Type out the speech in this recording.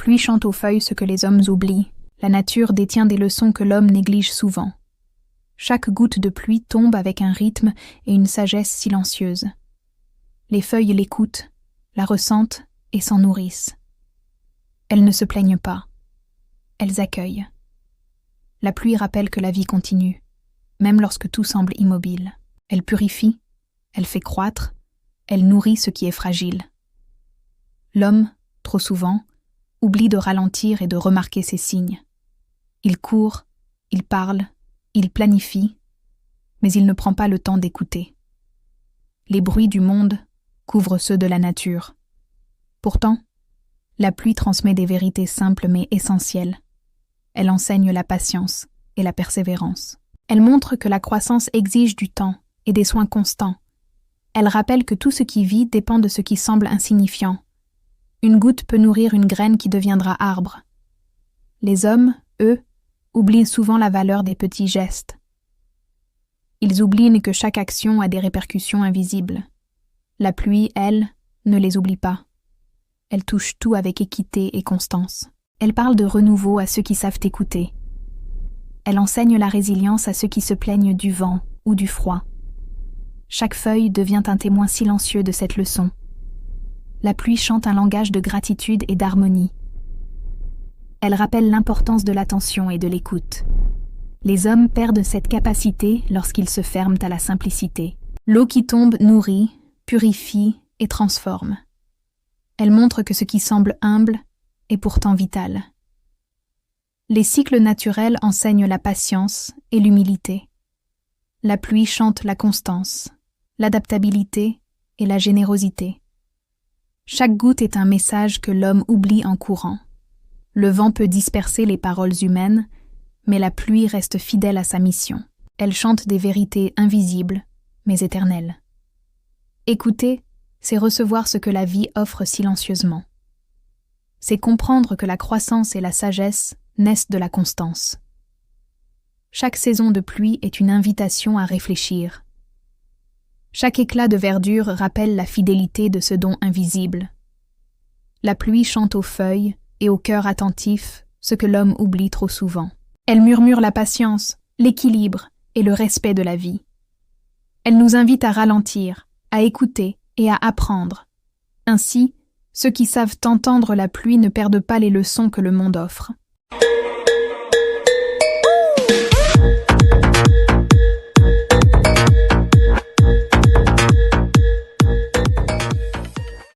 pluie chante aux feuilles ce que les hommes oublient. La nature détient des leçons que l'homme néglige souvent. Chaque goutte de pluie tombe avec un rythme et une sagesse silencieuse. Les feuilles l'écoutent, la ressentent et s'en nourrissent. Elles ne se plaignent pas. Elles accueillent. La pluie rappelle que la vie continue, même lorsque tout semble immobile. Elle purifie, elle fait croître, elle nourrit ce qui est fragile. L'homme, trop souvent, oublie de ralentir et de remarquer ces signes. Il court, il parle, il planifie, mais il ne prend pas le temps d'écouter. Les bruits du monde couvrent ceux de la nature. Pourtant, la pluie transmet des vérités simples mais essentielles. Elle enseigne la patience et la persévérance. Elle montre que la croissance exige du temps et des soins constants. Elle rappelle que tout ce qui vit dépend de ce qui semble insignifiant. Une goutte peut nourrir une graine qui deviendra arbre. Les hommes, eux, oublient souvent la valeur des petits gestes. Ils oublient que chaque action a des répercussions invisibles. La pluie, elle, ne les oublie pas. Elle touche tout avec équité et constance. Elle parle de renouveau à ceux qui savent écouter. Elle enseigne la résilience à ceux qui se plaignent du vent ou du froid. Chaque feuille devient un témoin silencieux de cette leçon. La pluie chante un langage de gratitude et d'harmonie. Elle rappelle l'importance de l'attention et de l'écoute. Les hommes perdent cette capacité lorsqu'ils se ferment à la simplicité. L'eau qui tombe nourrit, purifie et transforme. Elle montre que ce qui semble humble est pourtant vital. Les cycles naturels enseignent la patience et l'humilité. La pluie chante la constance, l'adaptabilité et la générosité. Chaque goutte est un message que l'homme oublie en courant. Le vent peut disperser les paroles humaines, mais la pluie reste fidèle à sa mission. Elle chante des vérités invisibles, mais éternelles. Écouter, c'est recevoir ce que la vie offre silencieusement. C'est comprendre que la croissance et la sagesse naissent de la constance. Chaque saison de pluie est une invitation à réfléchir. Chaque éclat de verdure rappelle la fidélité de ce don invisible. La pluie chante aux feuilles et au cœur attentif ce que l'homme oublie trop souvent. Elle murmure la patience, l'équilibre et le respect de la vie. Elle nous invite à ralentir, à écouter et à apprendre. Ainsi, ceux qui savent entendre la pluie ne perdent pas les leçons que le monde offre.